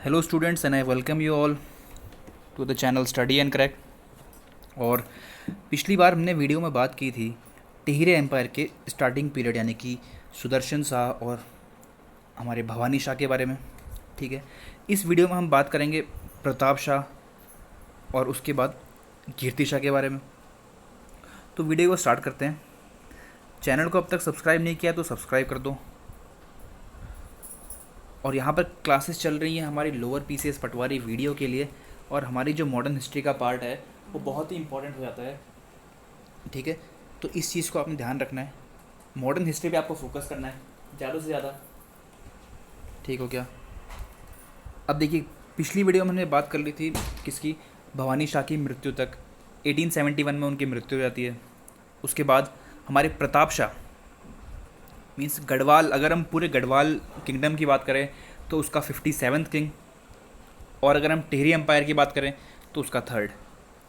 Hello students and I welcome you all to the channel study and crack. और पिछली बार हमने video में बात की थी टिहरे एम्पायर के स्टार्टिंग पीरियड यानी कि सुदर्शन शाह और हमारे भवानी शाह के बारे में। ठीक है, इस वीडियो में हम बात करेंगे प्रताप शाह और उसके बाद कीर्ति शाह के बारे में। तो वीडियो को स्टार्ट करते हैं। चैनल को अब तक सब्सक्राइब नहीं किया तो सब्सक्राइब कर दो। और यहाँ पर क्लासेस चल रही हैं हमारी लोअर पीसीएस पटवारी वीडियो के लिए, और हमारी जो मॉडर्न हिस्ट्री का पार्ट है वो बहुत ही इंपॉर्टेंट हो जाता है। ठीक है, तो इस चीज़ को आपने ध्यान रखना है। मॉडर्न हिस्ट्री पे आपको फोकस करना है ज़्यादा से ज़्यादा। ठीक हो क्या? अब देखिए, पिछली वीडियो में हमने बात कर ली थी किसकी, भवानी शाह की मृत्यु तक। 1871 में उनकी मृत्यु हो जाती है। उसके बाद हमारे प्रताप शाह मीन्स गढ़वाल, अगर हम पूरे गढ़वाल किंगडम की बात करें तो उसका 57th किंग, और अगर हम टिहरी एम्पायर की बात करें तो उसका 3rd।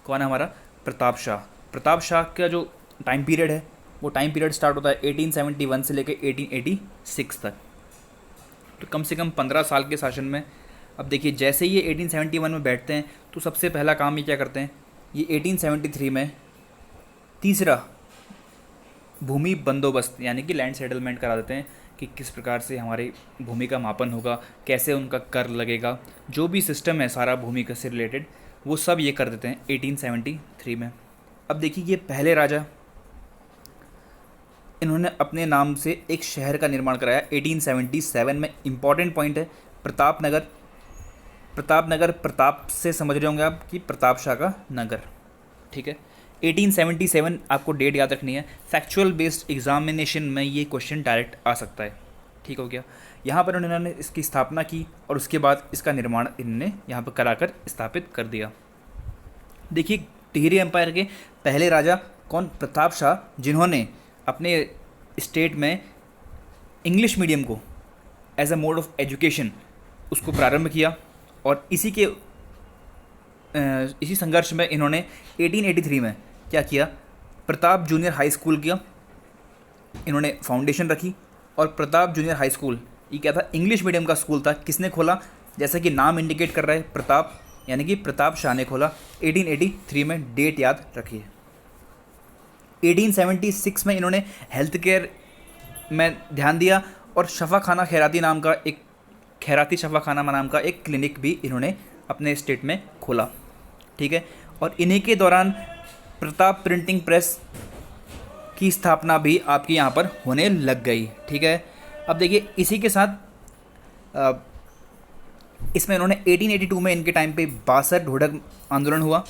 कौन है हमारा? प्रताप शाह। प्रताप शाह का जो टाइम पीरियड है वो टाइम पीरियड स्टार्ट होता है 1871 से लेकर 1886 तक। तो कम से कम 15 साल के शासन में। अब देखिए, जैसे ही ये 1871 में बैठते हैं तो सबसे पहला काम ये क्या करते हैं, ये 1873 में तीसरा भूमि बंदोबस्त यानी कि लैंड सेटलमेंट करा देते हैं कि किस प्रकार से हमारी भूमि का मापन होगा, कैसे उनका कर लगेगा, जो भी सिस्टम है सारा भूमि का से रिलेटेड वो सब ये कर देते हैं 1873 में। अब देखिए, ये पहले राजा, इन्होंने अपने नाम से एक शहर का निर्माण कराया 1877 में। इम्पॉर्टेंट पॉइंट है प्रतापनगर। प्रतापनगर प्रताप से समझ रहे होंगे आप कि प्रताप शाह का नगर। ठीक है, 1877 आपको डेट याद रखनी है। फैक्चुअल बेस्ड एग्जामिनेशन में ये क्वेश्चन डायरेक्ट आ सकता है। ठीक हो गया? यहाँ पर उन्होंने इसकी स्थापना की और उसके बाद इसका निर्माण इन्होंने यहाँ पर कराकर स्थापित कर दिया। देखिए, टिहरी एम्पायर के पहले राजा कौन? प्रताप शाह, जिन्होंने अपने स्टेट में इंग्लिश मीडियम को as a mode of education उसको प्रारंभ किया। और इसी संघर्ष में इन्होंने 1883 में क्या किया, प्रताप जूनियर हाई स्कूल किया, इन्होंने फाउंडेशन रखी। और प्रताप जूनियर हाई स्कूल ये क्या था? इंग्लिश मीडियम का स्कूल था। किसने खोला? जैसा कि नाम इंडिकेट कर रहा है, प्रताप, यानी कि प्रताप शाह ने खोला 1883 में। डेट याद रखिए। 1876 में इन्होंने हेल्थ केयर में ध्यान दिया और शफाखाना खैराती नाम का एक खैराती शफाखाना नाम का एक क्लिनिक भी इन्होंने अपने स्टेट में खोला। ठीक है, और इन्हीं के दौरान प्रताप प्रिंटिंग प्रेस की स्थापना भी आपकी यहाँ पर होने लग गई। ठीक है, अब देखिए, इसी के साथ इसमें इन्होंने 1882 में इनके टाइम पे 62 ढोढक आंदोलन हुआ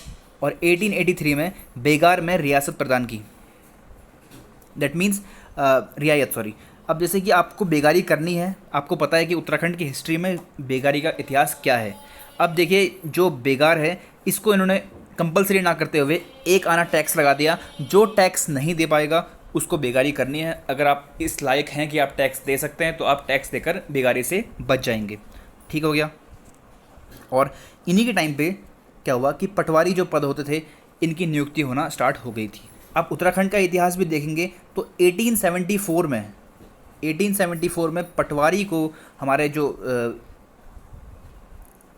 और 1883 में बेगार में रियासत प्रदान की। दैट मीन्स रियायत, सॉरी। अब जैसे कि आपको बेगारी करनी है, आपको पता है कि उत्तराखंड की हिस्ट्री में बेगारी का इतिहास क्या है। अब देखिए, जो बेगार है इसको इन्होंने कंपलसरी ना करते हुए एक आना टैक्स लगा दिया। जो टैक्स नहीं दे पाएगा उसको बेगारी करनी है। अगर आप इस लायक हैं कि आप टैक्स दे सकते हैं तो आप टैक्स देकर बेगारी से बच जाएंगे। ठीक हो गया? और इन्हीं के टाइम पे क्या हुआ कि पटवारी जो पद होते थे इनकी नियुक्ति होना स्टार्ट हो गई थी। आप उत्तराखंड का इतिहास भी देखेंगे तो 1874 में पटवारी को हमारे जो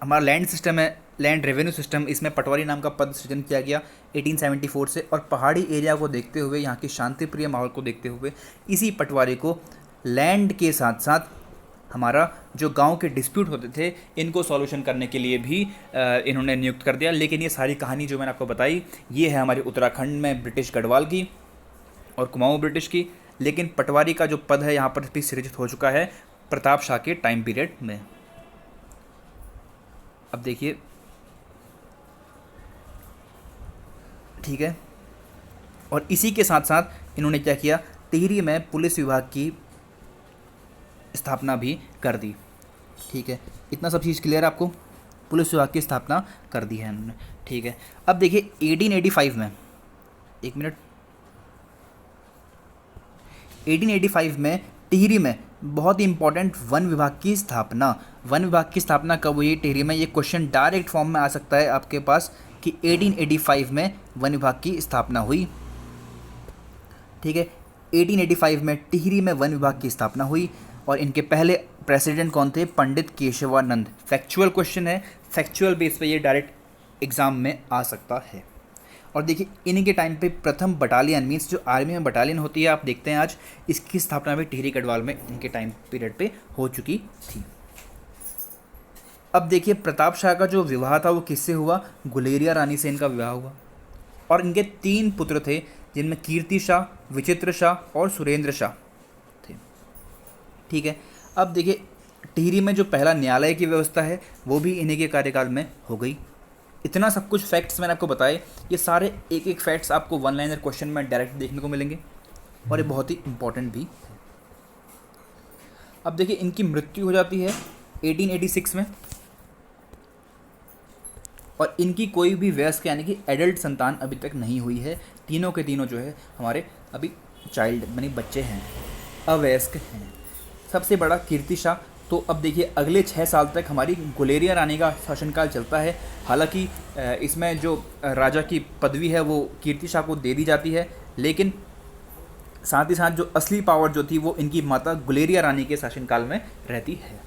हमारा लैंड सिस्टम है, लैंड रेवेन्यू सिस्टम, इसमें पटवारी नाम का पद सृजन किया गया 1874 से। और पहाड़ी एरिया को देखते हुए, यहाँ की शांतिप्रिय माहौल को देखते हुए इसी पटवारी को लैंड के साथ साथ हमारा जो गांव के डिस्प्यूट होते थे इनको सॉल्यूशन करने के लिए भी इन्होंने नियुक्त कर दिया। लेकिन ये सारी कहानी जो मैंने आपको बताई ये है हमारे उत्तराखंड में ब्रिटिश गढ़वाल की और कुमाऊँ ब्रिटिश की। लेकिन पटवारी का जो पद है यहाँ पर भी सृजित हो चुका है प्रताप शाह के टाइम पीरियड में। अब देखिए, ठीक है, और इसी के साथ साथ इन्होंने क्या किया, टिहरी में पुलिस विभाग की स्थापना भी कर दी। ठीक है, इतना सब चीज़ क्लियर है आपको? पुलिस विभाग की स्थापना कर दी है इन्होंने। ठीक है, अब देखिए 1885 में, एक मिनट, 1885 में टिहरी में बहुत ही इंपॉर्टेंट वन विभाग की स्थापना। वन विभाग की स्थापना कब हुई टिहरी में? ये क्वेश्चन डायरेक्ट फॉर्म में आ सकता है आपके पास कि 1885 में वन विभाग की स्थापना हुई। ठीक है, 1885 में टिहरी में वन विभाग की स्थापना हुई और इनके पहले प्रेसिडेंट कौन थे? पंडित केशवानंद। फैक्चुअल क्वेश्चन है, फैक्चुअल बेस पे ये डायरेक्ट एग्जाम में आ सकता है। और देखिए इन्हीं के टाइम पे प्रथम बटालियन मीन्स जो आर्मी में बटालियन होती है आप देखते हैं आज, इसकी स्थापना भी टिहरी गढ़वाल में इनके टाइम पीरियड पे हो चुकी थी। अब देखिए प्रताप शाह का जो विवाह था वो किससे हुआ? गुलेरिया रानी से इनका विवाह हुआ। और इनके 3 पुत्र थे जिनमें कीर्ति शाह, विचित्र शाह और सुरेंद्र शाह थे। ठीक है, अब देखिए टिहरी में जो पहला न्यायालय की व्यवस्था है वो भी इन्हीं के कार्यकाल में हो गई। इतना सब कुछ फैक्ट्स मैंने आपको बताए, ये सारे एक एक फैक्ट्स आपको वन लाइनर क्वेश्चन में डायरेक्ट देखने को मिलेंगे और ये बहुत ही इंपॉर्टेंट भी है। अब देखिए इनकी मृत्यु हो जाती है 1886 में, और इनकी कोई भी वयस्क यानी कि एडल्ट संतान अभी तक नहीं हुई है। तीनों के तीनों जो है हमारे अभी चाइल्ड यानी बच्चे हैं, अवयस्क हैं। सबसे बड़ा कीर्ति शाह। तो अब देखिए अगले 6 साल तक हमारी गुलेरिया रानी का शासनकाल चलता है। हालांकि इसमें जो राजा की पदवी है वो कीर्ति शाह को दे दी जाती है, लेकिन साथ ही साथ जो असली पावर जो थी वो इनकी माता गुलेरिया रानी के शासनकाल में रहती है।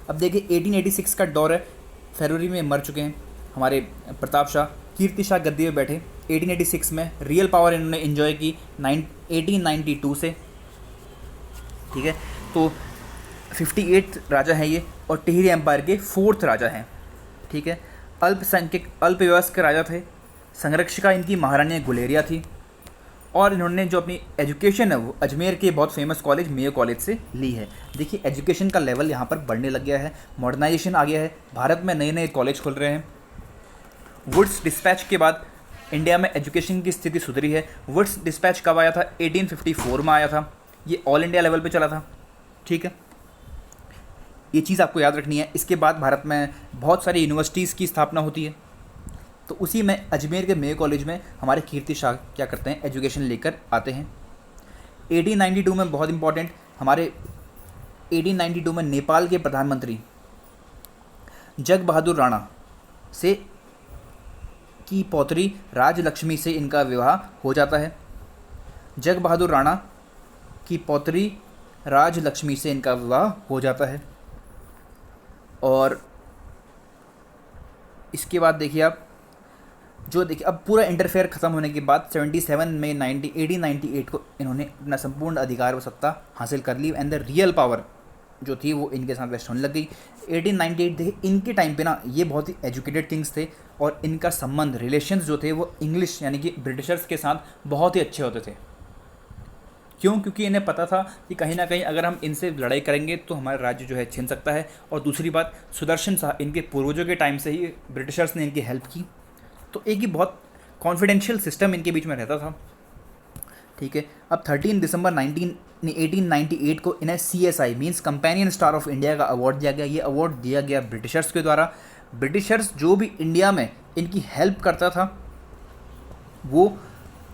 अब देखिए 1886 का दौर है, फरवरी में मर चुके हैं हमारे प्रताप शाह। कीर्ति शाह गद्दी में बैठे 1886 में। रियल पावर इन्होंने एंजॉय की 1892 से। ठीक है, तो 58 राजा हैं ये और टिहरी एम्पायर के 4th राजा हैं। ठीक है, अल्पसंख्यक अल्पवयस्क राजा थे। संरक्षिका इनकी महारानी गुलेरिया थी और इन्होंने जो अपनी एजुकेशन है वो अजमेर के बहुत फेमस कॉलेज मेयो कॉलेज से ली है। देखिए एजुकेशन का लेवल यहाँ पर बढ़ने लग गया है, मॉडर्नाइजेशन आ गया है, भारत में नए नए कॉलेज खुल रहे हैं। वुड्स डिस्पैच के बाद इंडिया में एजुकेशन की स्थिति सुधरी है। वुड्स डिस्पैच कब आया था? 1854 में आया था। ये ऑल इंडिया लेवल पे चला था। ठीक है, ये चीज़ आपको याद रखनी है। इसके बाद भारत में बहुत सारी यूनिवर्सिटीज़ की स्थापना होती है, तो उसी में अजमेर के मेयो कॉलेज में हमारे कीर्ति शाह क्या करते हैं? एजुकेशन लेकर आते हैं। 1892 में बहुत इंपॉर्टेंट, हमारे 1892 में नेपाल के प्रधानमंत्री जग बहादुर राणा से की पौत्री राजलक्ष्मी से इनका विवाह हो जाता है। जग बहादुर राणा की पौत्री राजलक्ष्मी से इनका विवाह हो जाता है। और इसके बाद देखिए आप जो देखिए अब पूरा इंटरफेयर ख़त्म होने के बाद 77 में 1898 को इन्होंने अपना संपूर्ण अधिकार व सत्ता हासिल कर ली एंड द रियल पावर जो थी वो इनके साथ वेस्ट होने लग गई। 1898 देखिए इनके टाइम पे ना ये बहुत ही एजुकेटेड किंग्स थे और इनका संबंध रिलेशंस जो थे वो इंग्लिश यानी कि ब्रिटिशर्स के साथ बहुत ही अच्छे होते थे। क्यों? क्योंकि इन्हें पता था कि कहीं ना कहीं अगर हम इनसे लड़ाई करेंगे तो हमारा राज्य जो है छिन सकता है। और दूसरी बात, सुदर्शन शाह इनके पूर्वजों के टाइम से ही ब्रिटिशर्स ने इनकी हेल्प की, तो एक ही बहुत कॉन्फिडेंशियल सिस्टम इनके बीच में रहता था। ठीक है, अब 13 दिसंबर 1898 को इन्हें CSI means companion star of India का अवार्ड दिया गया। ये अवार्ड दिया गया ब्रिटिशर्स के द्वारा। ब्रिटिशर्स जो भी इंडिया में इनकी हेल्प करता था वो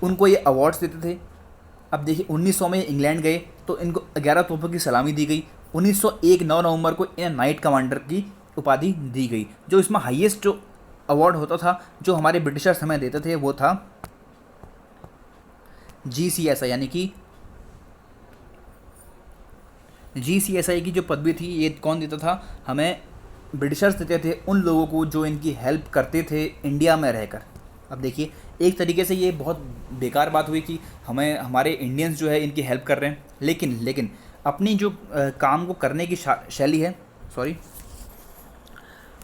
उनको ये अवार्ड्स देते थे। अब देखिए 1900 में इंग्लैंड गए तो इनको 11 तोपों की सलामी दी गई। 1901 9 नवंबर को इन्हें नाइट कमांडर की उपाधि दी गई। जो इसमें हाईएस्ट जो अवार्ड होता था जो हमारे ब्रिटिशर्स हमें देते थे वो था GCSI यानी कि GCSI की जो पदवी थी ये कौन देता था? हमें ब्रिटिशर्स देते थे उन लोगों को जो इनकी हेल्प करते थे इंडिया में रहकर। अब देखिए एक तरीके से ये बहुत बेकार बात हुई कि हमें हमारे इंडियंस जो है इनकी हेल्प कर रहे हैं, लेकिन अपनी जो काम को करने की शैली है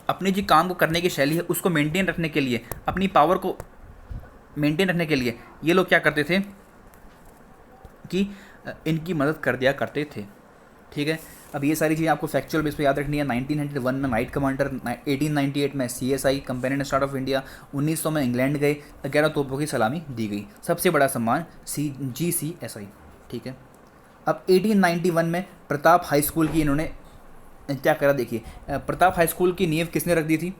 अपनी जो काम को करने की शैली है उसको मेंटेन रखने के लिए, अपनी पावर को मेंटेन रखने के लिए ये लोग क्या करते थे कि इनकी मदद कर दिया करते थे। ठीक है, अब ये सारी चीज़ें आपको फैक्चुअल बेस पे याद रखनी है। 1901 में नाइट कमांडर, 1898 में CSI companion star of India, 1900 में इंग्लैंड गए, 11 तोपों की सलामी दी गई, सबसे बड़ा सम्मान GCSI। ठीक है, अब 1891 में प्रताप हाई स्कूल की इन्होंने क्या करा? देखिए प्रताप हाई स्कूल की नींव किसने रख दी थी?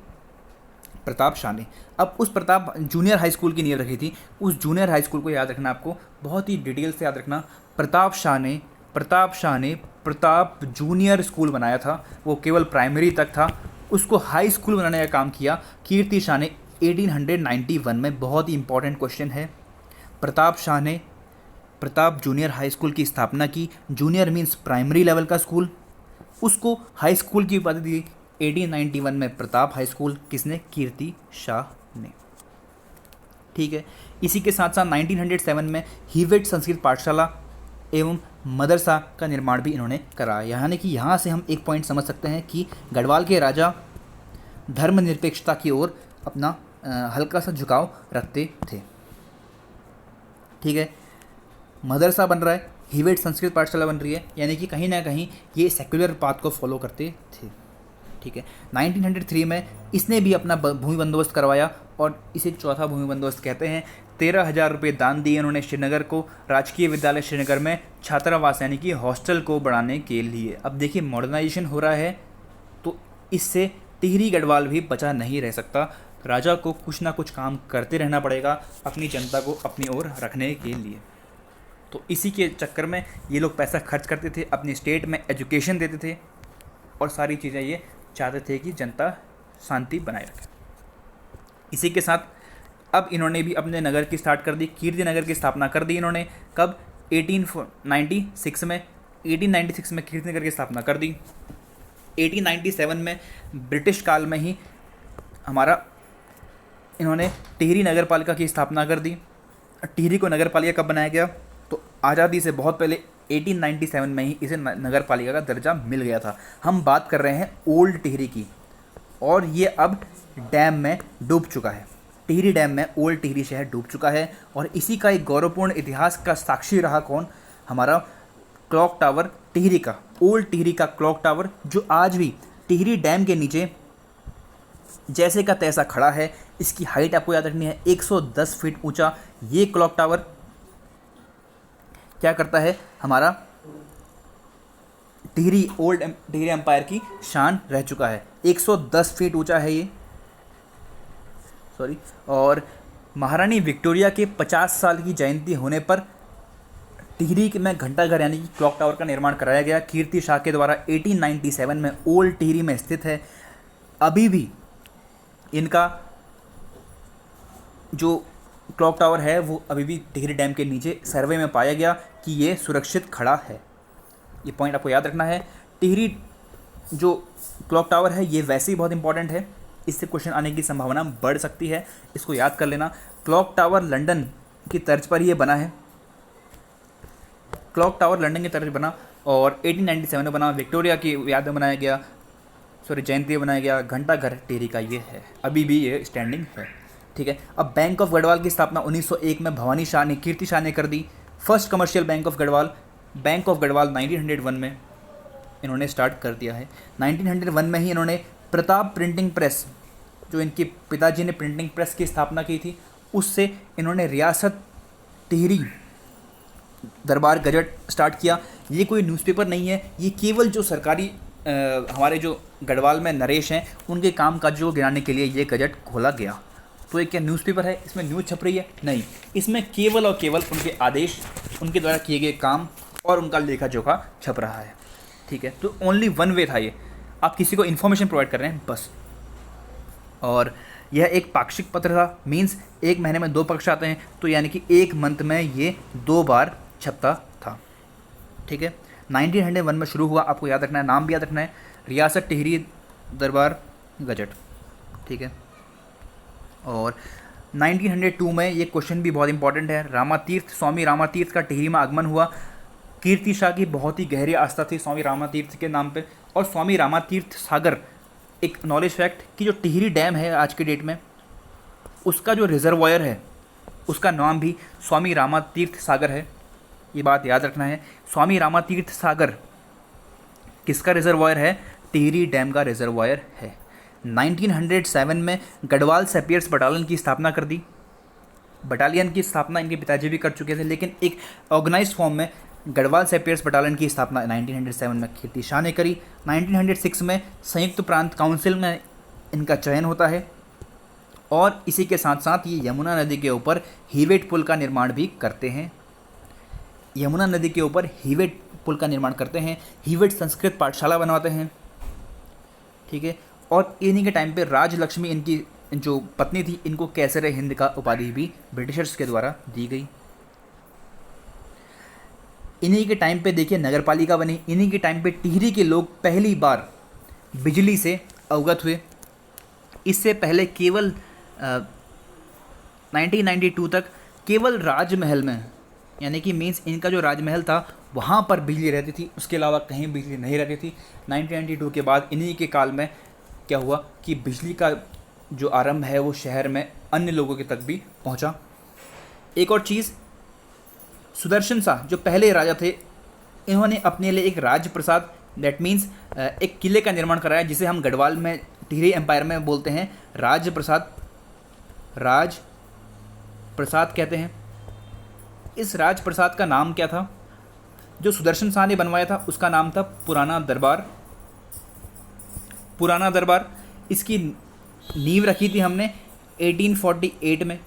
प्रताप शाह ने। अब उस प्रताप जूनियर हाई स्कूल की नींव रखी थी। उस जूनियर हाई स्कूल को याद रखना, आपको बहुत ही डिटेल से याद रखना। प्रताप शाह ने प्रताप जूनियर स्कूल बनाया था, वो केवल प्राइमरी तक था, उसको हाई स्कूल बनाने का काम किया कीर्ति शाह ने 1891 में। बहुत ही इंपॉर्टेंट क्वेश्चन है। प्रताप शाह ने प्रताप जूनियर हाई स्कूल की स्थापना की। जूनियर मीन्स प्राइमरी लेवल का स्कूल, उसको हाई स्कूल की उपाधि दी 1891 में प्रताप हाई स्कूल, किसने? कीर्ति शाह ने। ठीक है, इसी के साथ साथ 1907 में हीवेट संस्कृत पाठशाला एवं मदरसा का निर्माण भी इन्होंने कराया। यानी कि यहाँ से हम एक पॉइंट समझ सकते हैं कि गढ़वाल के राजा धर्मनिरपेक्षता की ओर अपना हल्का सा झुकाव रखते थे। ठीक है, मदरसा बन रहा है, हीवेट संस्कृत पाठशाला बन रही है, यानी कि कहीं ना कहीं ये सेक्युलर पाथ को फॉलो करते थे। ठीक है, 1903 में इसने भी अपना भूमि बंदोबस्त करवाया और इसे चौथा भूमि बंदोबस्त कहते हैं। 13,000 रुपये दान दिए उन्होंने श्रीनगर को, राजकीय विद्यालय श्रीनगर में छात्रावास यानी कि हॉस्टल को बढ़ाने के लिए। अब देखिए मॉडर्नाइजेशन हो रहा है तो इससे टिहरी गढ़वाल भी बचा नहीं रह सकता। राजा को कुछ ना कुछ काम करते रहना पड़ेगा अपनी जनता को अपनी ओर रखने के लिए। तो इसी के चक्कर में ये लोग पैसा खर्च करते थे, अपनी स्टेट में एजुकेशन देते थे और सारी चीज़ें ये चाहते थे कि जनता शांति बनाए रखे। इसी के साथ अब इन्होंने भी अपने नगर की स्टार्ट कर दी, कीर्ति नगर की स्थापना कर दी इन्होंने। कब? 1896 में। 1896 में कीर्ति नगर की स्थापना कर दी। 1897 में ब्रिटिश काल में ही हमारा इन्होंने टिहरी नगर पालिका की स्थापना कर दी। टिहरी को नगर पालिका कब बनाया गया? तो आज़ादी से बहुत पहले 1897 में ही इसे नगर पालिका का दर्जा मिल गया था। हम बात कर रहे हैं ओल्ड टिहरी की, और ये अब डैम में डूब चुका है। टिहरी डैम में ओल्ड टिहरी शहर डूब चुका है और इसी का एक गौरवपूर्ण इतिहास का साक्षी रहा कौन? हमारा क्लॉक टावर टिहरी का, ओल्ड टिहरी का क्लॉक टावर, जो आज भी टिहरी डैम के नीचे जैसे का तैसा खड़ा है। इसकी हाइट आपको याद रखनी है 110 फीट ऊंचा। ये क्लॉक टावर क्या करता है? हमारा टिहरी ओल्ड टिहरी एम्पायर की शान रह चुका है। 110 फीट ऊंचा है ये, सॉरी। और महारानी विक्टोरिया के 50 साल की जयंती होने पर टिहरी में घंटाघर यानी कि क्लॉक टावर का निर्माण कराया गया कीर्ति शाह के द्वारा। 1897 में ओल्ड टिहरी में स्थित है। अभी भी इनका जो क्लॉक टावर है वो अभी भी टिहरी डैम के नीचे सर्वे में पाया गया कि ये सुरक्षित खड़ा है। ये पॉइंट आपको याद रखना है। टिहरी जो क्लॉक टावर है ये वैसे ही बहुत इंपॉर्टेंट है, इससे क्वेश्चन आने की संभावना बढ़ सकती है, इसको याद कर लेना। क्लॉक टावर लंदन की तर्ज पर ये बना है। क्लॉक टावर लंदन की तर्ज बना और 1897 में बना। विक्टोरिया की याद में बनाया गया, सॉरी जयंती बनाया गया। घंटाघर टिहरी का ये है, अभी भी ये स्टैंडिंग है। ठीक है, अब बैंक ऑफ गढ़वाल की स्थापना 1901 में भवानी शाह ने, कीर्ति शाह ने कर दी। First commercial bank of Garhwal, bank of Garhwal 1901 में इन्होंने स्टार्ट कर दिया है। 1901 में ही इन्होंने प्रताप प्रिंटिंग प्रेस, जो इनके पिताजी ने प्रिंटिंग प्रेस की स्थापना की थी, उससे इन्होंने रियासत टिहरी दरबार गजट स्टार्ट किया। ये कोई न्यूज़पेपर नहीं है, ये केवल जो सरकारी हमारे जो गढ़वाल में नरेश हैं उनके काम काज को गिनाने के लिए ये गजट खोला गया। तो ये क्या न्यूज़पेपर है? इसमें न्यूज़ छप रही है? नहीं, इसमें केवल और केवल उनके आदेश, उनके द्वारा किए गए काम और उनका लेखा जोखा छप रहा है। ठीक है, तो ओनली वन वे था ये, आप किसी को इन्फॉर्मेशन प्रोवाइड कर रहे हैं बस। और यह एक पाक्षिक पत्र था, मीन्स एक महीने में 2 पक्ष आते हैं, तो यानी कि एक मंथ में ये 2 बार छपता था। ठीक है, 1901 में शुरू हुआ, आपको याद रखना है, नाम भी याद रखना है, रियासत टिहरी दरबार गजट। ठीक है, और 1902 में ये क्वेश्चन भी बहुत इंपॉर्टेंट है। रामातीर्थ, स्वामी रामातीर्थ का टिहरी में आगमन हुआ। कीर्ति शाह की बहुत ही गहरी आस्था थी स्वामी रामातीर्थ के नाम पे। और स्वामी रामातीर्थ सागर, एक नॉलेज फैक्ट कि जो टिहरी डैम है आज के डेट में, उसका जो रिजर्वायर है उसका नाम भी स्वामी रामातीर्थ सागर है। ये बात याद रखना है। स्वामी रामातीर्थ सागर किसका रिजर्वायर है? टिहरी डैम का रिजर्वायर है। 1907 में गढ़वाल सैपियर्स बटालियन की स्थापना कर दी। बटालियन की स्थापना इनके पिताजी भी कर चुके थे, लेकिन एक ऑर्गेनाइज्ड फॉर्म में गढ़वाल सैपियर्स बटालियन की स्थापना 1907 में कीर्ति शाह ने करी। 1906 में संयुक्त प्रांत काउंसिल में इनका चयन होता है और इसी के साथ साथ ये यमुना नदी के ऊपर हीवेट पुल का निर्माण भी करते हैं। यमुना नदी के ऊपर हीवेट पुल का निर्माण करते हैं, हीवेट संस्कृत पाठशाला बनवाते हैं। ठीक है, और इन्हीं के टाइम पे राजलक्ष्मी, इनकी जो पत्नी थी, इनको कैसर हिंद का उपाधि भी ब्रिटिशर्स के द्वारा दी गई। इन्हीं के टाइम पे देखिए नगर पालिका बनी, इन्हीं के टाइम पे टिहरी के लोग पहली बार बिजली से अवगत हुए। इससे पहले केवल 1992 तक केवल राजमहल में, यानी कि मीन्स इनका जो राजमहल था वहाँ पर बिजली रहती थी, उसके अलावा कहीं बिजली नहीं रहती थी। 1992 के बाद इन्हीं के काल में क्या हुआ कि बिजली का जो आरंभ है वो शहर में अन्य लोगों के तक भी पहुँचा। एक और चीज़, सुदर्शन शाह जो पहले राजा थे, इन्होंने अपने लिए एक राजप्रसाद, दैट मीन्स एक किले का निर्माण कराया, जिसे हम गढ़वाल में टिहरी एम्पायर में बोलते हैं राजप्रसाद, राजप्रसाद कहते हैं। इस राजप्रसाद का नाम क्या था? जो सुदर्शन शाह ने बनवाया था उसका नाम था पुराना दरबार। पुराना दरबार, इसकी नींव रखी थी हमने 1848 में,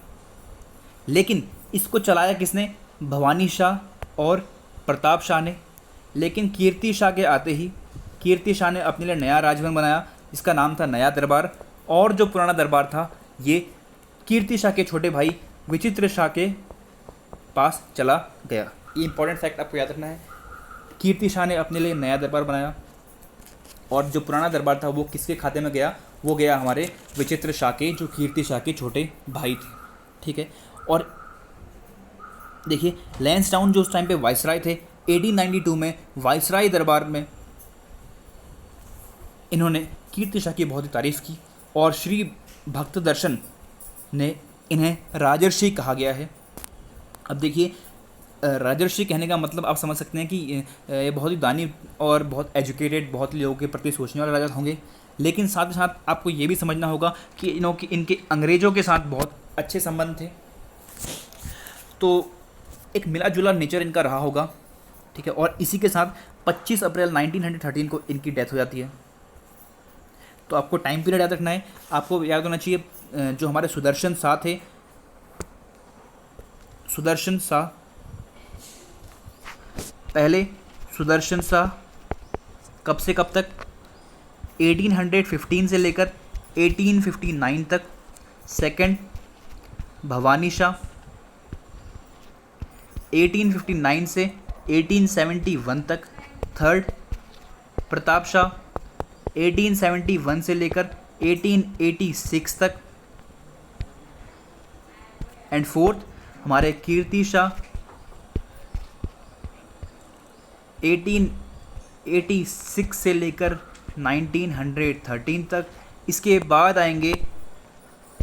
लेकिन इसको चलाया किसने? भवानी शाह और प्रताप शाह ने। लेकिन कीर्ति शाह के आते ही कीर्ति शाह ने अपने लिए नया राजभवन बनाया, जिसका नाम था नया दरबार। और जो पुराना दरबार था ये कीर्ति शाह के छोटे भाई विचित्र शाह के पास चला गया। ये इंपॉर्टेंट फैक्ट आपको याद रखना है। कीर्ति शाह ने अपने लिए नया दरबार बनाया और जो पुराना दरबार था वो किसके खाते में गया? वो गया हमारे विचित्र शाह के, जो कीर्ति शाह के छोटे भाई थे। ठीक है। और देखिए लैंसडाउन जो उस टाइम पे वाइसराय थे, 1892 में वाइसराय दरबार में इन्होंने कीर्ति शाह की बहुत ही तारीफ़ की और श्री भक्त दर्शन ने इन्हें राजर्षि कहा गया है। अब देखिए राजर्षि कहने का मतलब आप समझ सकते हैं कि ये बहुत ही दानी और बहुत एजुकेटेड, बहुत लोगों के प्रति सोचने वाले राजा होंगे। लेकिन साथ ही साथ आपको ये भी समझना होगा कि इनके अंग्रेज़ों के साथ बहुत अच्छे संबंध थे, तो एक मिला जुला नेचर इनका रहा होगा। ठीक है। और इसी के साथ 25 अप्रैल 1913 को इनकी डेथ हो जाती है। तो आपको टाइम पीरियड याद रखना है। आपको याद होना चाहिए जो हमारे सुदर्शन शाह थे, सुदर्शन शाह, पहले सुदर्शन शाह कब से कब तक? 1815 से लेकर 1859 तक। सेकंड भवानी शाह 1859 से 1871 तक। थर्ड प्रताप शाह 1871 से लेकर 1886 तक। एंड फोर्थ हमारे कीर्ति शाह 1886 से लेकर 1913 तक। इसके बाद आएंगे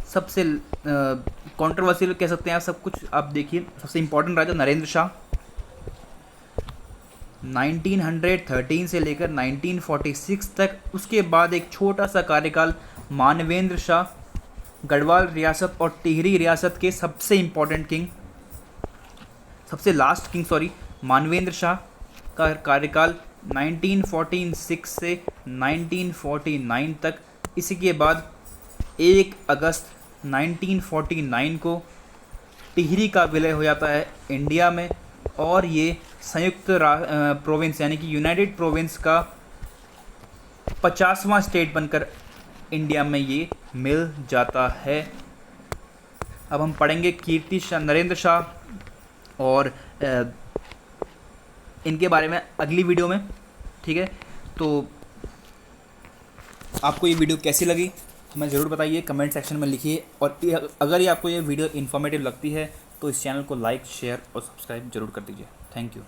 सबसे कंट्रोवर्शियल कह सकते हैं आप, सब कुछ आप देखिए, सबसे इम्पोर्टेंट राजा नरेंद्र शाह 1913 से लेकर 1946 तक। उसके बाद एक छोटा सा कार्यकाल मानवेंद्र शाह, गढ़वाल रियासत और टिहरी रियासत के सबसे इम्पोर्टेंट किंग, सबसे last king sorry, Manvendra Shah का कार्यकाल 1946 से 1949 तक। इसी के बाद 1 अगस्त 1949 को टिहरी का विलय हो जाता है इंडिया में, और ये संयुक्त प्रोविंस यानी कि यूनाइटेड प्रोविंस का 50वां स्टेट बनकर इंडिया में ये मिल जाता है। अब हम पढ़ेंगे कीर्ति शाह, नरेंद्र शाह और इनके बारे में अगली वीडियो में। ठीक है। तो आपको ये वीडियो कैसी लगी हमें ज़रूर बताइए, कमेंट सेक्शन में लिखिए। और अगर ये आपको ये वीडियो इन्फॉर्मेटिव लगती है तो इस चैनल को लाइक, शेयर और सब्सक्राइब जरूर कर दीजिए। Thank you.